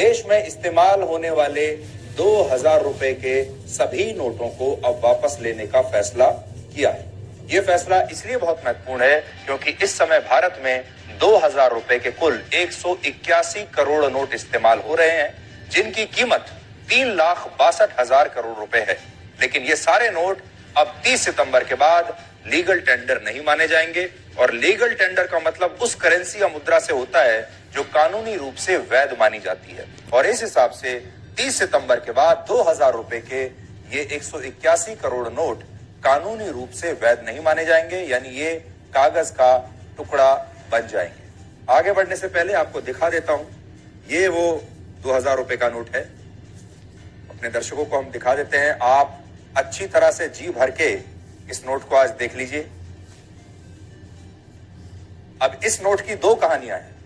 देश में इस्तेमाल होने वाले 2000 रुपए के सभी नोटों को अब वापस लेने का फैसला किया है। यह फैसला इसलिए बहुत महत्वपूर्ण है क्योंकि इस समय भारत में 2000 रुपए के कुल 181 करोड़ नोट इस्तेमाल हो रहे हैं, जिनकी कीमत 3,62,000 करोड़ रुपए है। लेकिन ये सारे नोट अब 30 सितंबर के बाद लीगल टेंडर नहीं माने जाएंगे और लीगल टेंडर का मतलब उस करेंसी या मुद्रा से होता है जो कानूनी रूप से वैध मानी जाती है। और इस हिसाब से 30 सितंबर के बाद 2000 रुपए के ये 181 करोड़ नोट कानूनी रूप से वैध नहीं माने जाएंगे, यानी ये कागज का टुकड़ा बन जाएंगे। आगे बढ़ने से पहले आपको दिखा देता हूं, ये वो 2000 रुपए का नोट है। अपने दर्शकों को हम दिखा देते हैं, आप अच्छी तरह से जी भर के इस नोट को आज देख लीजिए। अब इस नोट की दो कहानियां हैं।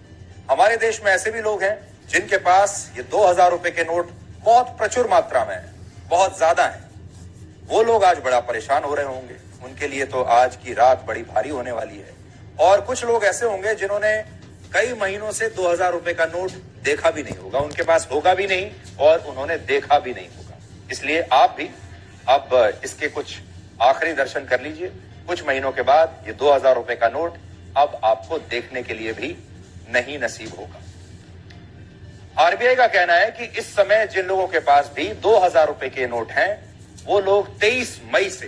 हमारे देश में ऐसे भी लोग हैं जिनके पास ये 2000 रुपए के नोट बहुत प्रचुर मात्रा में है, बहुत ज्यादा है। वो लोग आज बड़ा परेशान हो रहे होंगे, उनके लिए तो आज की रात बड़ी भारी होने वाली है। और कुछ लोग ऐसे होंगे जिन्होंने कई महीनों से 2000 रुपए का नोट देखा भी नहीं होगा, उनके पास होगा भी नहीं और उन्होंने देखा भी नहीं होगा। इसलिए आप भी अब इसके कुछ आखिरी दर्शन कर लीजिए। कुछ महीनों के बाद ये 2000 रुपए का नोट अब आपको देखने के लिए भी नहीं नसीब होगा। आरबीआई का कहना है कि इस समय जिन लोगों के पास भी 2000 रुपए के नोट हैं, वो लोग 23 मई से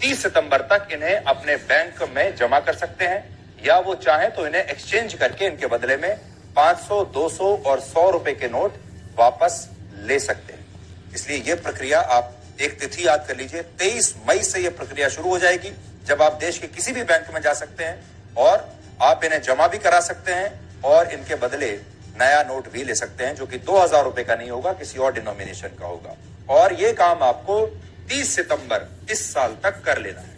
30 सितंबर तक इन्हें अपने बैंक में जमा कर सकते हैं, या वो चाहें तो इन्हें एक्सचेंज करके इनके बदले में 500, 200 और 100 रुपए के नोट वापस ले सकते हैं। इसलिए यह प्रक्रिया, आप एक तिथि याद कर लीजिए, 23 मई से यह प्रक्रिया शुरू हो जाएगी, जब आप देश के किसी भी बैंक में जा सकते हैं और आप इन्हें जमा भी करा सकते हैं और इनके बदले नया नोट भी ले सकते हैं, जो कि 2000 रुपए का नहीं होगा, किसी और डिनोमिनेशन का होगा। और यह काम आपको 30 सितंबर इस साल तक कर लेना है।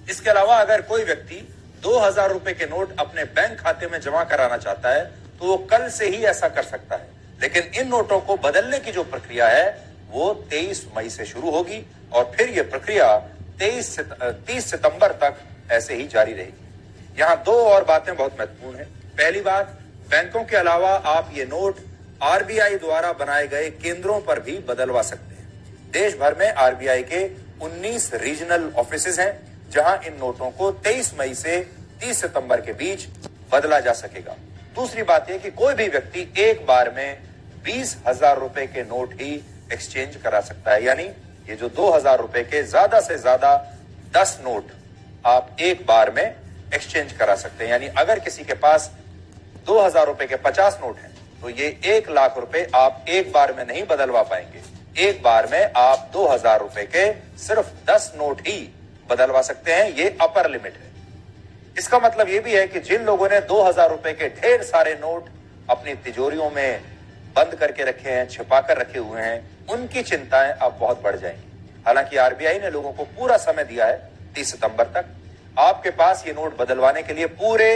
इसके अलावा अगर कोई व्यक्ति 2000 रुपए के नोट अपने बैंक खाते में जमा कराना चाहता है तो वो कल से ही ऐसा कर सकता है। लेकिन इन नोटों को बदलने की जो प्रक्रिया है वो 23 मई से शुरू होगी और फिर यह प्रक्रिया 30 सितंबर तक ऐसे ही जारी रहेगी। यहां दो और बातें बहुत महत्वपूर्ण हैं। पहली बात, बैंकों के अलावा आप ये नोट आरबीआई द्वारा बनाए गए केंद्रों पर भी बदलवा सकते हैं। देश भर में आरबीआई के 19 रीजनल ऑफिसेज हैं, जहां इन नोटों को 23 मई से 30 सितंबर के बीच बदला जा सकेगा। दूसरी बात यह कि कोई भी व्यक्ति एक बार में 20,000 रुपए के नोट ही एक्सचेंज करा सकता है, यानी ये जो 2000 रुपए के ज्यादा से ज्यादा 10 नोट आप एक बार में एक्सचेंज करा सकते हैं। यानी अगर किसी के पास 2000 रुपए के 50 नोट हैं तो ये 1 लाख रुपए आप एक बार में नहीं बदलवा पाएंगे। एक बार में आप 2000 रुपए के सिर्फ 10 नोट ही बदलवा सकते हैं, ये अपर लिमिट है। इसका मतलब यह भी है कि जिन लोगों ने 2000 रुपए के ढेर सारे नोट अपनी तिजोरियों में बंद करके रखे हैं, छिपा कर रखे हुए हैं, उनकी चिंताएं अब बहुत बढ़ जाएंगी। हालांकि आरबीआई ने लोगों को पूरा समय दिया है 30 सितंबर तक। आपके पास ये नोट बदलवाने के लिए पूरे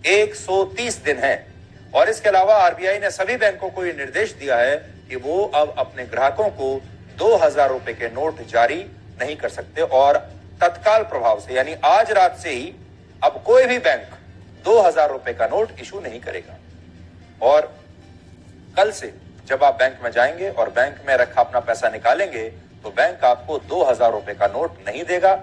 130 दिन हैं। और इसके अलावा आरबीआई ने सभी बैंकों को यह निर्देश दिया है कि वो अब अपने ग्राहकों को 2000 रुपए के नोट जारी नहीं कर सकते और तत्काल प्रभाव से, यानी आज रात से ही अब कोई भी बैंक 2000 रुपए का नोट इशू नहीं करेगा। और कल से जब आप बैंक में जाएंगे और बैंक में रखा अपना पैसा निकालेंगे तो बैंक आपको 2000 रुपए का नोट नहीं देगा।